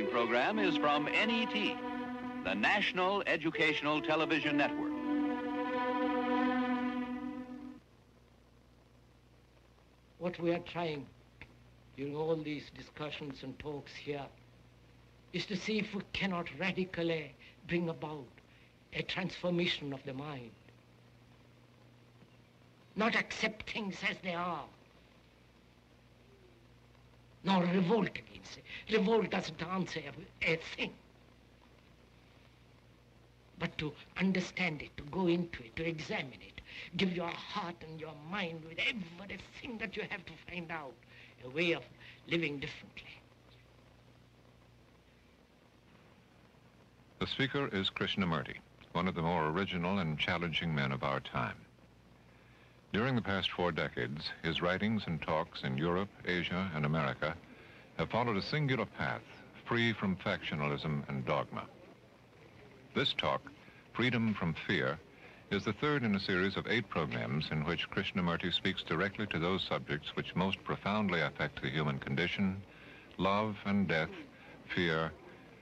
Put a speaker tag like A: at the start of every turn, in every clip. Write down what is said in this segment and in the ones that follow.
A: following program is from NET, the National Educational Television Network.
B: What we are trying during all these discussions and talks here is to see if we cannot radically bring about a transformation of the mind. Not accept things as they are, nor revolt against it. Revolt doesn't answer a thing. But to understand it, to go into it, to examine it, give your heart and your mind with everything that you have to find out, a way of living differently.
C: The speaker is Krishnamurti, one of the more original and challenging men of our time. During the past 4 decades, his writings and talks in Europe, Asia, and America have followed a singular path, free from factionalism and dogma. This talk, Freedom from Fear, is the third in a series of 8 programs in which Krishnamurti speaks directly to those subjects which most profoundly affect the human condition: love and death, fear,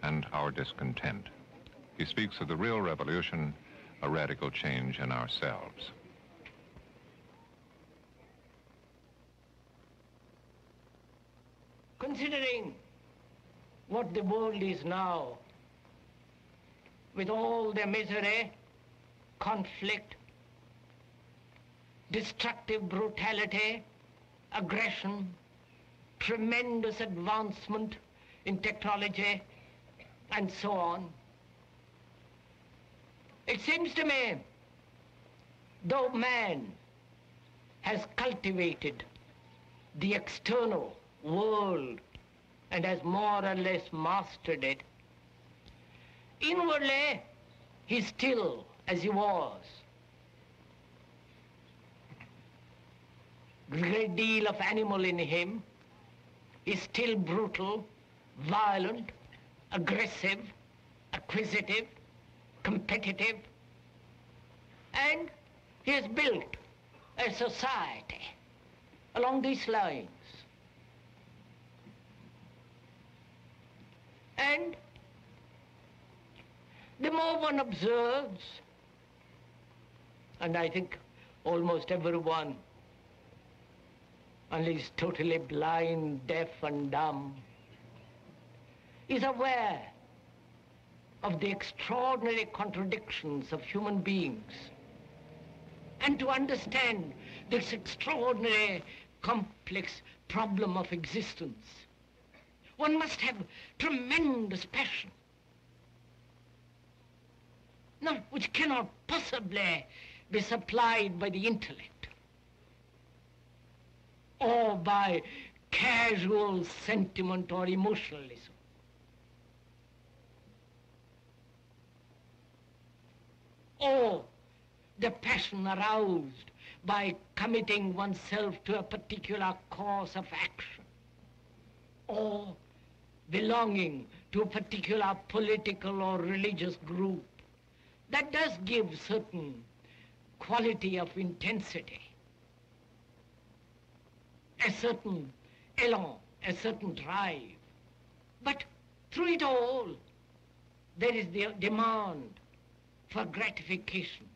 C: and our discontent. He speaks of the real revolution, a radical change in ourselves.
B: Considering what the world is now, with all the misery, conflict, destructive brutality, aggression, tremendous advancement in technology, and so on, it seems to me, though man has cultivated the external world and has more or less mastered it, inwardly he's still as he was. A great deal of animal in him is still brutal, violent, aggressive, acquisitive, competitive, and he has built a society along these lines. And the more one observes, and I think almost everyone, unless he's totally blind, deaf and dumb, is aware of the extraordinary contradictions of human beings. And to understand this extraordinary, complex problem of existence, one must have tremendous passion, which cannot possibly be supplied by the intellect or by casual sentiment or emotionalism. Or the passion aroused by committing oneself to a particular course of action, or belonging to a particular political or religious group. That does give certain quality of intensity, a certain elan, a certain drive. But through it all, there is the demand for gratification,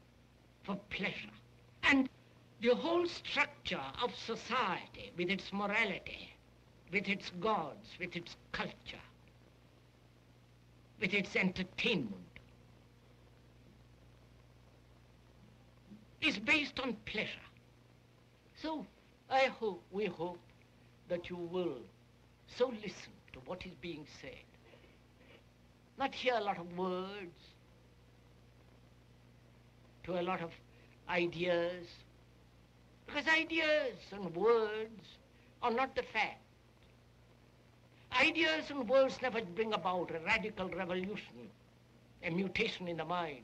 B: for pleasure. And the whole structure of society, with its morality, with its gods, with its culture, with its entertainment, is based on pleasure. So we hope that you will so listen to what is being said, not hear a lot of words, to a lot of ideas, because ideas and words are not the fact. Ideas and words never bring about a radical revolution, a mutation in the mind.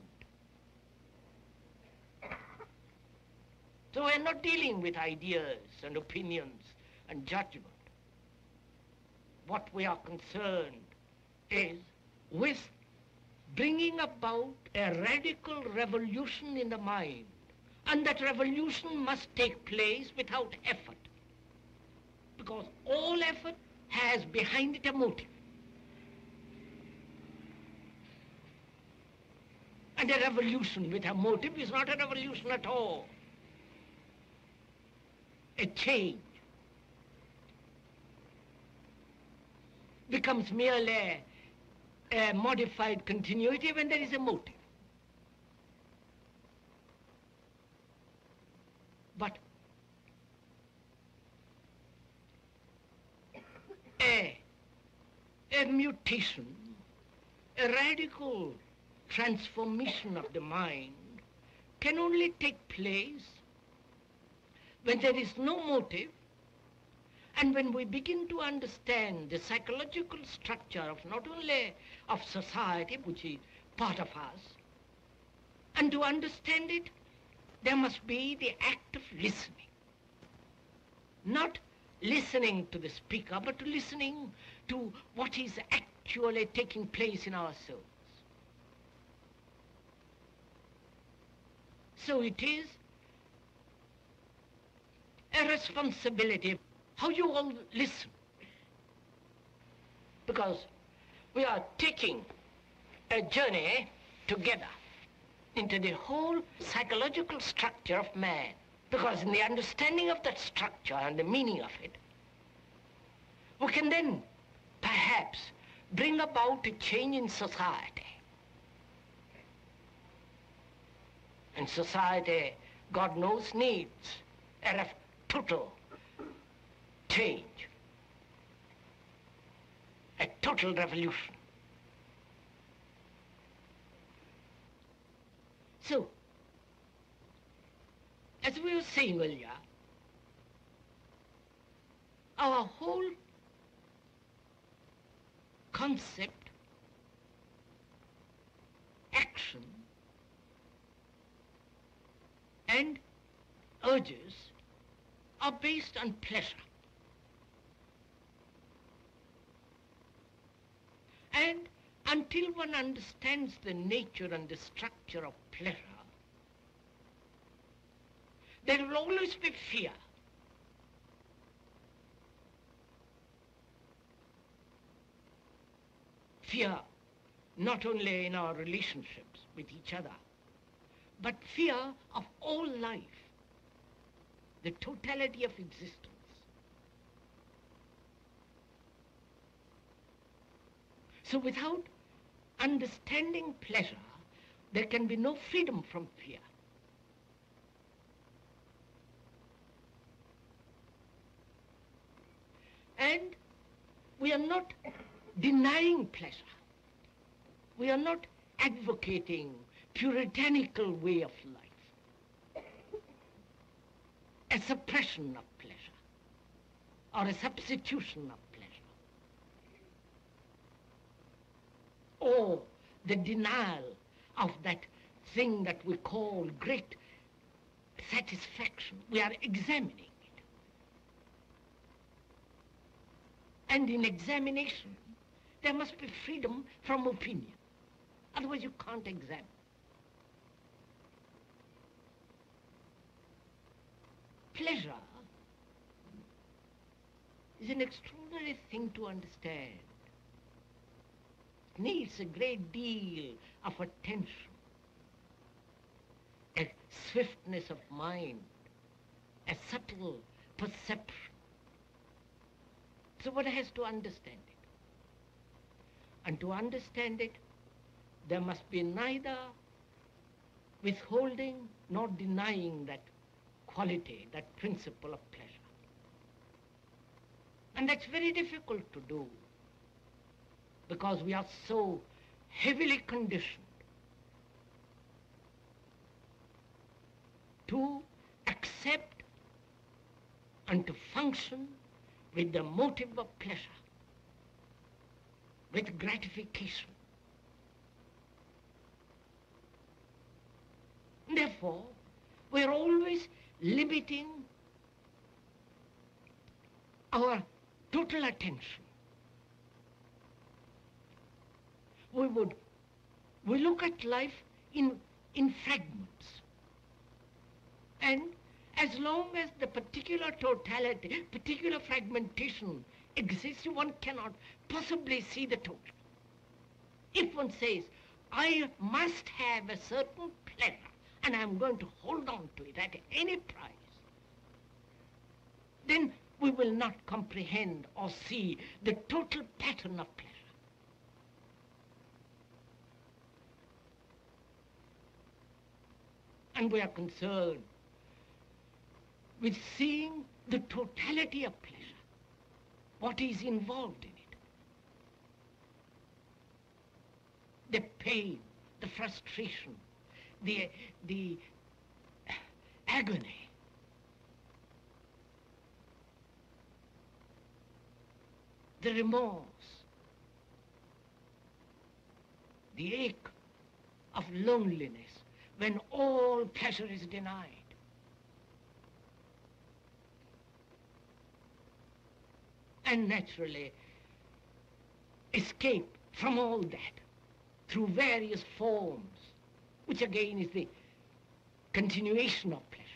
B: So we're not dealing with ideas and opinions and judgment. What we are concerned is with bringing about a radical revolution in the mind. And that revolution must take place without effort, because all effort has behind it a motive. And a revolution with a motive is not a revolution at all. A change becomes merely a modified continuity when there is a motive. But a mutation, a radical transformation of the mind can only take place when there is no motive, and when we begin to understand the psychological structure of not only of society, which is part of us, and to understand it, there must be the act of listening. Not listening to the speaker, but to listening to what is actually taking place in our souls. So it is a responsibility how you all listen. Because we are taking a journey together into the whole psychological structure of man. Because in the understanding of that structure and the meaning of it, we can then perhaps bring about a change in society. And society, God knows, needs a total change, a total revolution. So, as we were saying earlier, our whole concept, action, and urges are based on pleasure. And until one understands the nature and the structure of pleasure, there will always be fear. Fear not only in our relationships with each other, but fear of all life, the totality of existence. So without understanding pleasure, there can be no freedom from fear. And we are not denying pleasure. We are not advocating puritanical way of life, a suppression of pleasure or a substitution of pleasure, or the denial of that thing that we call great satisfaction. We are examining it. And in examination, there must be freedom from opinion. Otherwise you can't examine. Pleasure is an extraordinary thing to understand. It needs a great deal of attention, a swiftness of mind, a subtle perception. So one has to understand it. And to understand it, there must be neither withholding nor denying that quality, that principle of pleasure. And that's very difficult to do because we are so heavily conditioned to accept and to function with the motive of pleasure, with gratification. Therefore, we're always limiting our total attention. We look at life in fragments. And as long as the particular totality, particular fragmentation exists, one cannot possibly see the total. If one says, I must have a certain pleasure, and I'm going to hold on to it at any price, then we will not comprehend or see the total pattern of pleasure. And we are concerned with seeing the totality of pleasure, what is involved in it. The pain, the frustration, the agony, the remorse, the ache of loneliness when all pleasure is denied. And naturally, escape from all that through various forms, which again is the continuation of pleasure.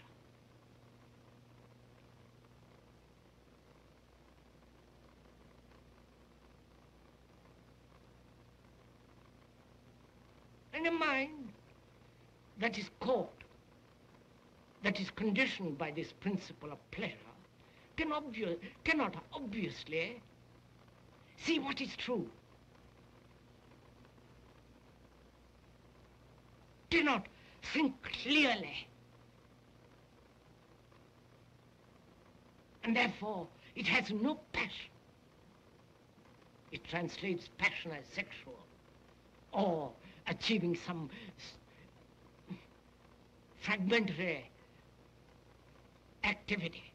B: And a mind that is caught, that is conditioned by this principle of pleasure, cannot obviously see what is true, cannot think clearly, and therefore it has no passion. It translates passion as sexual, or achieving some fragmentary activity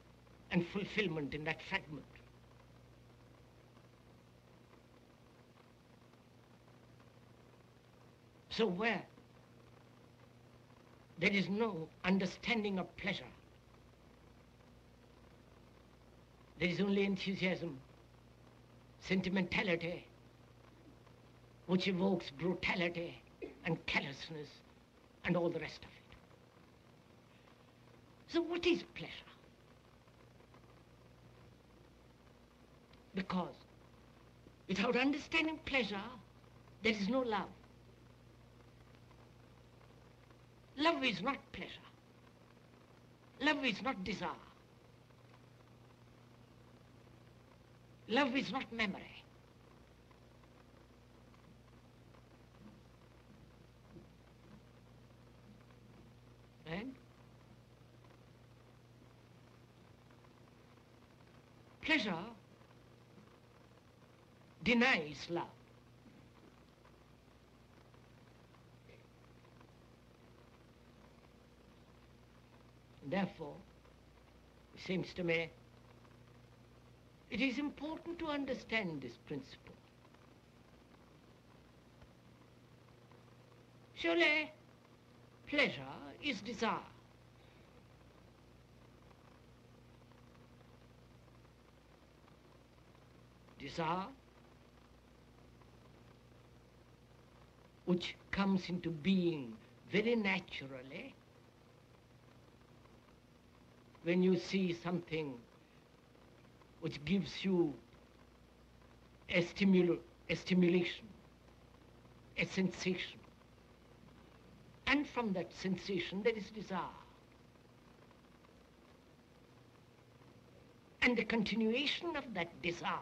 B: and fulfillment in that fragment. So where there is no understanding of pleasure, there is only enthusiasm, sentimentality, which evokes brutality and callousness and all the rest of it. So what is pleasure? Because without understanding pleasure, there is no love. Love is not pleasure. Love is not desire. Love is not memory. And pleasure denies love. Therefore, it seems to me, it is important to understand this principle. Surely, pleasure is desire. Desire, which comes into being very naturally when you see something which gives you a stimulation, a sensation. And from that sensation there is desire. And the continuation of that desire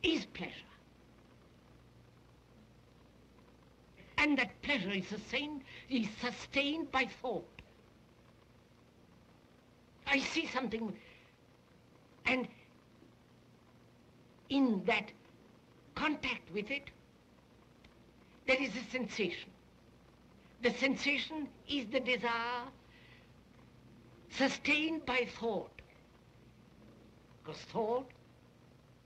B: is pleasure. And that pleasure is sustained by thought. I see something, and in that contact with it, there is a sensation. The sensation is the desire sustained by thought, because thought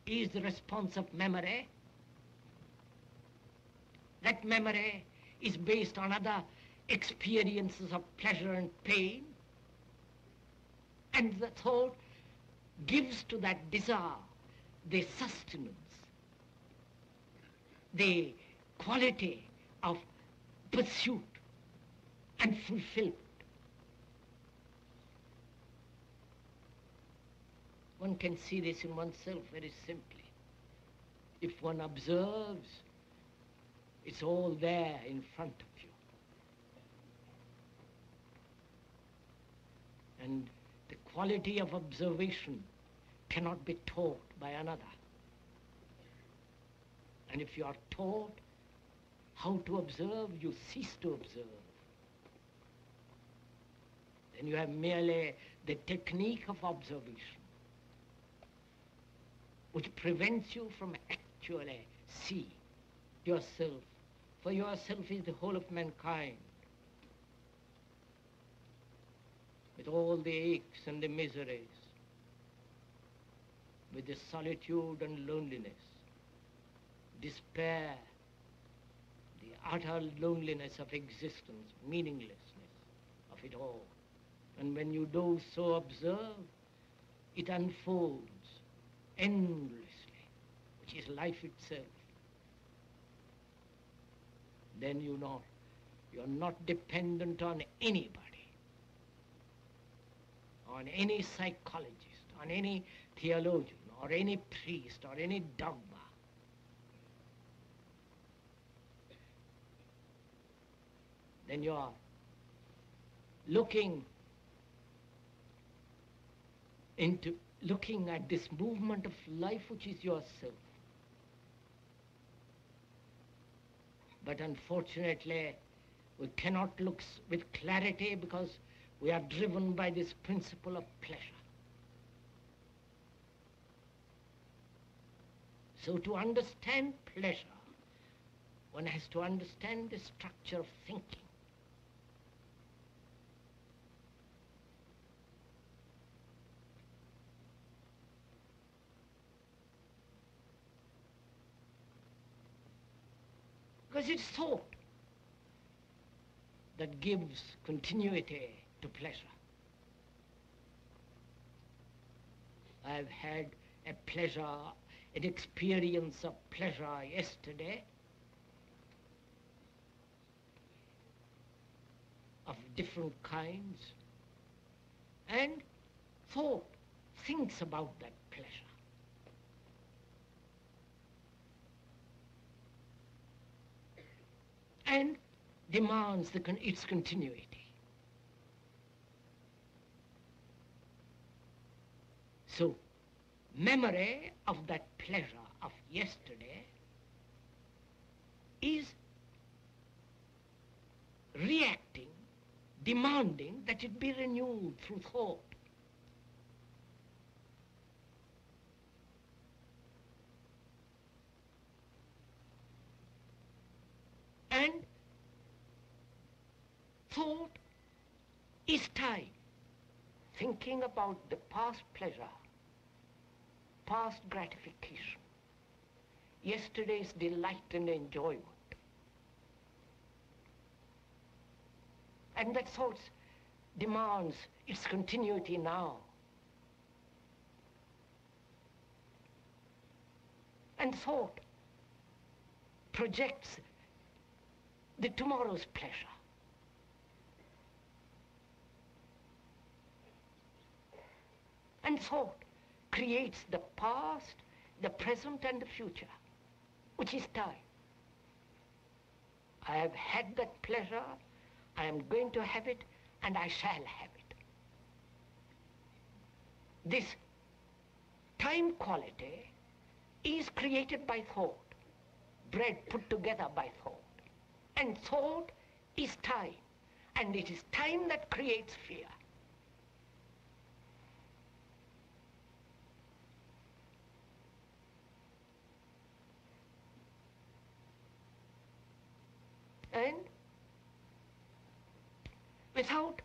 B: is the response of memory. That memory is based on other experiences of pleasure and pain, and the thought gives to that desire the sustenance, the quality of pursuit and fulfillment. One can see this in oneself very simply. If one observes, it's all there in front of you. And the quality of observation cannot be taught by another. And if you are taught how to observe, you cease to observe. Then you have merely the technique of observation, which prevents you from actually seeing yourself. For yourself is the whole of mankind, with all the aches and the miseries, with the solitude and loneliness, despair, the utter loneliness of existence, meaninglessness of it all. And when you do so observe, it unfolds endlessly, which is life itself. Then you know you're not dependent on anybody, on any psychologist, on any theologian, or any priest, or any dogma. Then you are looking at this movement of life which is yourself. But unfortunately, we cannot look with clarity because we are driven by this principle of pleasure. So to understand pleasure, one has to understand the structure of thinking. Because it's thought that gives continuity to pleasure. I've had a pleasure, an experience of pleasure yesterday of different kinds, and thought thinks about that pleasure. And demands its continuity. So, memory of that pleasure of yesterday is reacting, demanding that it be renewed through thought. And thought is time, thinking about the past pleasure, past gratification, yesterday's delight and enjoyment. And that thought demands its continuity now. And thought projects the tomorrow's pleasure. And thought creates the past, the present, and the future, which is time. I have had that pleasure, I am going to have it, and I shall have it. This time quality is created by thought, bread put together by thought. And thought is time, and it is time that creates fear. And without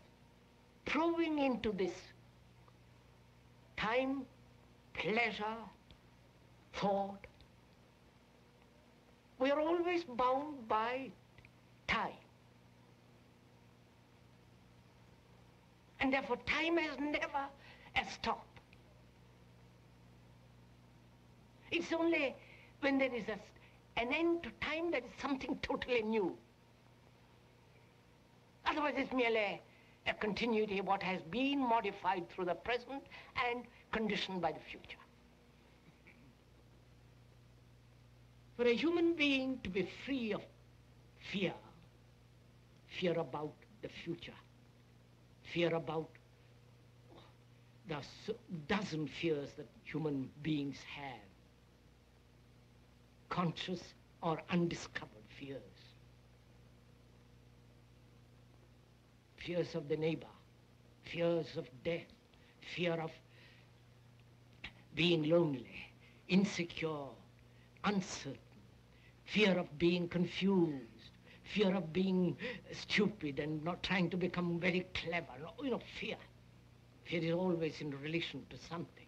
B: probing into this time, pleasure, thought, we are always bound by time. And therefore time has never a stop. It's only when there is an end to time that is something totally new. Otherwise it's merely a continuity of what has been modified through the present and conditioned by the future. For a human being to be free of fear, fear about the future, fear about the dozen fears that human beings have, conscious or undiscovered fears. Fears of the neighbor, fears of death, fear of being lonely, insecure, uncertain, fear of being confused, fear of being stupid and not trying to become very clever. You know, fear. Fear is always in relation to something.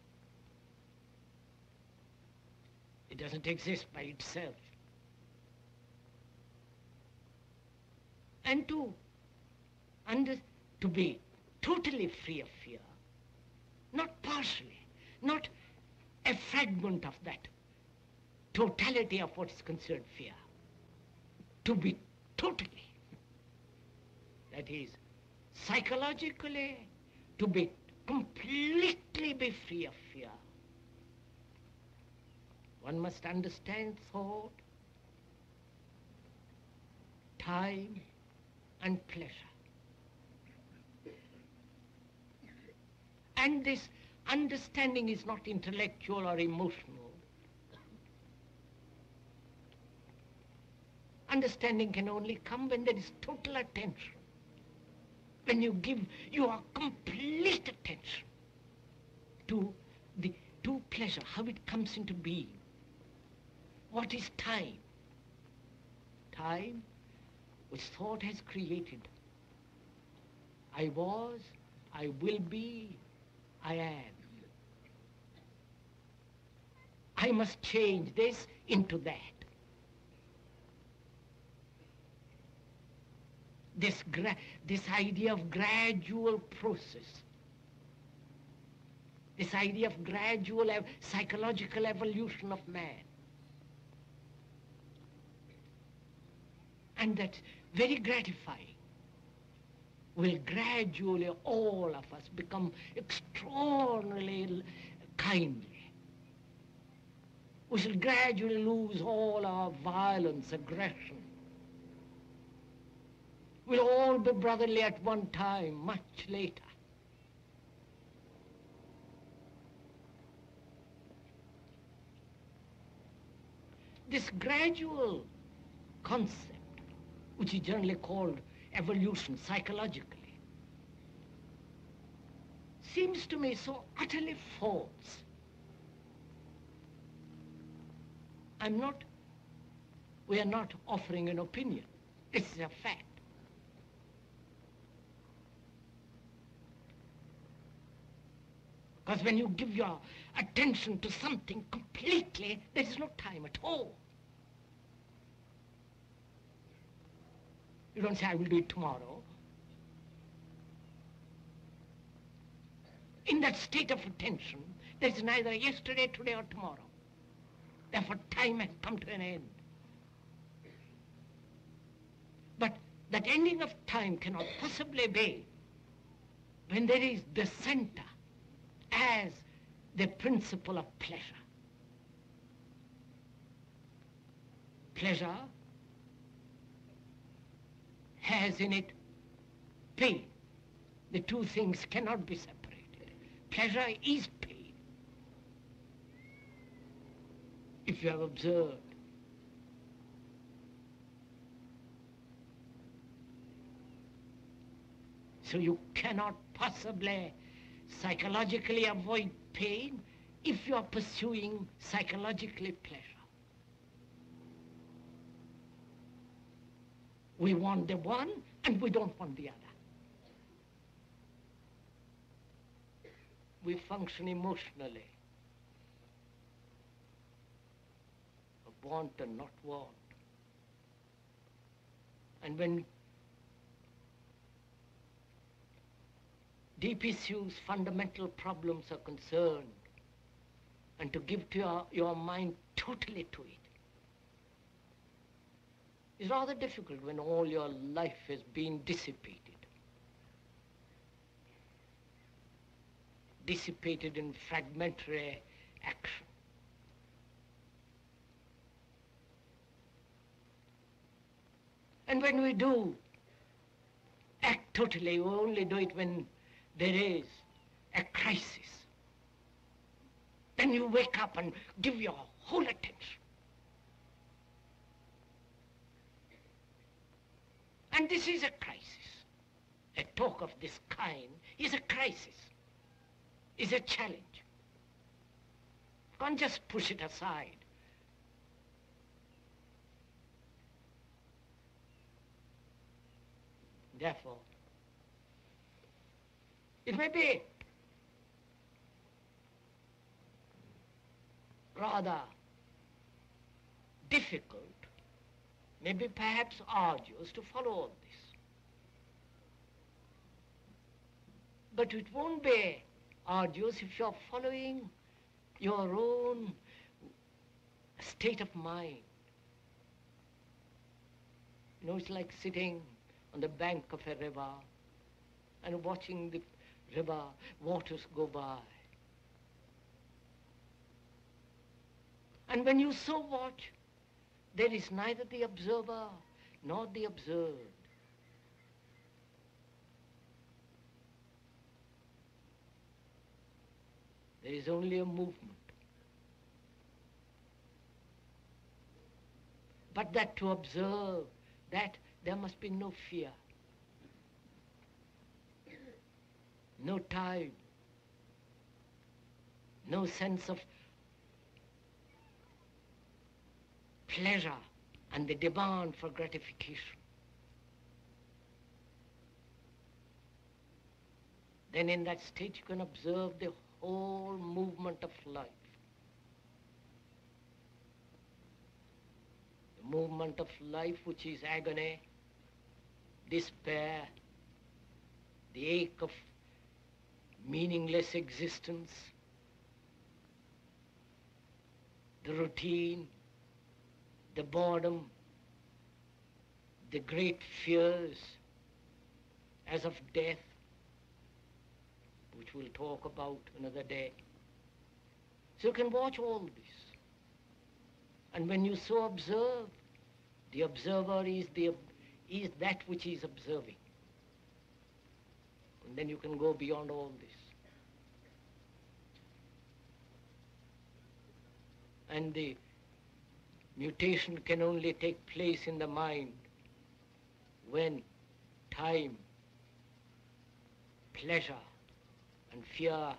B: It doesn't exist by itself. And to be totally free of fear, not partially, not a fragment of that totality of what is considered fear, to be totally, that is, psychologically, to be completely be free of fear. One must understand thought, time, and pleasure. And this understanding is not intellectual or emotional. Understanding can only come when there is total attention. When you give your complete attention to pleasure, how it comes into being. What is time? Time, which thought has created. I was, I will be, I am. I must change this into that. This idea of gradual process, this idea of gradual psychological evolution of man. And that's very gratifying. Will gradually all of us become extraordinarily kindly. We shall gradually lose all our violence, aggression. We'll all be brotherly at one time, much later. This gradual concept, which is generally called evolution psychologically, seems to me so utterly false. We are not offering an opinion. This is a fact. Because when you give your attention to something completely, there is no time at all. You don't say, I will do it tomorrow. In that state of attention, there is neither yesterday, today, or tomorrow. Therefore, time has come to an end. But that ending of time cannot possibly be when there is the center as the principle of pleasure. Pleasure has in it pain. The two things cannot be separated. Pleasure is pain. If you have observed, so you cannot possibly psychologically avoid pain if you are pursuing psychologically pleasure. We want the one and we don't want the other. We function emotionally. Of want and not want. And when deep issues, fundamental problems are concerned, and to give to your mind totally to it, is rather difficult when all your life has been dissipated. Dissipated in fragmentary action. And when we do act totally, we only do it when there is a crisis. Then you wake up and give your whole attention. And this is a crisis. A talk of this kind is a crisis, is a challenge. You can't just push it aside. Therefore, it may be rather difficult, maybe perhaps arduous to follow all this. But it won't be arduous if you're following your own state of mind. You know, it's like sitting on the bank of a river and watching the river waters go by. And when you so watch, there is neither the observer nor the observed. There is only a movement. But that to observe, that there must be no fear, no time, no sense of pleasure and the demand for gratification. Then in that state you can observe the whole movement of life. The movement of life which is agony, despair, the ache of meaningless existence, the routine, the boredom, the great fears as of death, which we'll talk about another day. So you can watch all this. And when you so observe, the observer is that which is observing. And then you can go beyond all this. And the mutation can only take place in the mind when time, pleasure, and fear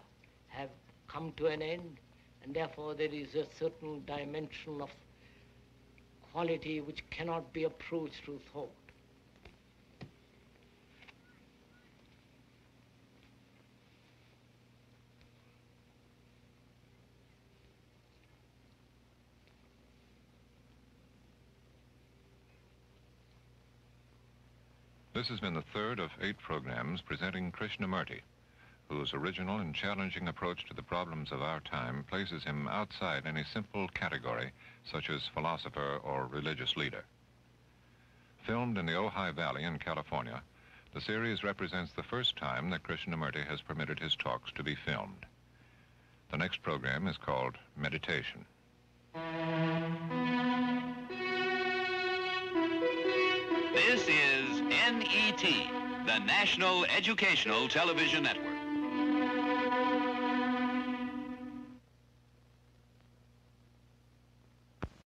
B: have come to an end, and therefore there is a certain dimension of quality which cannot be approached through thought.
C: This has been the third of 8 programs presenting Krishnamurti, whose original and challenging approach to the problems of our time places him outside any simple category such as philosopher or religious leader. Filmed in the Ojai Valley in California, the series represents the first time that Krishnamurti has permitted his talks to be filmed. The next program is called Meditation.
A: This is NET, the National Educational Television Network.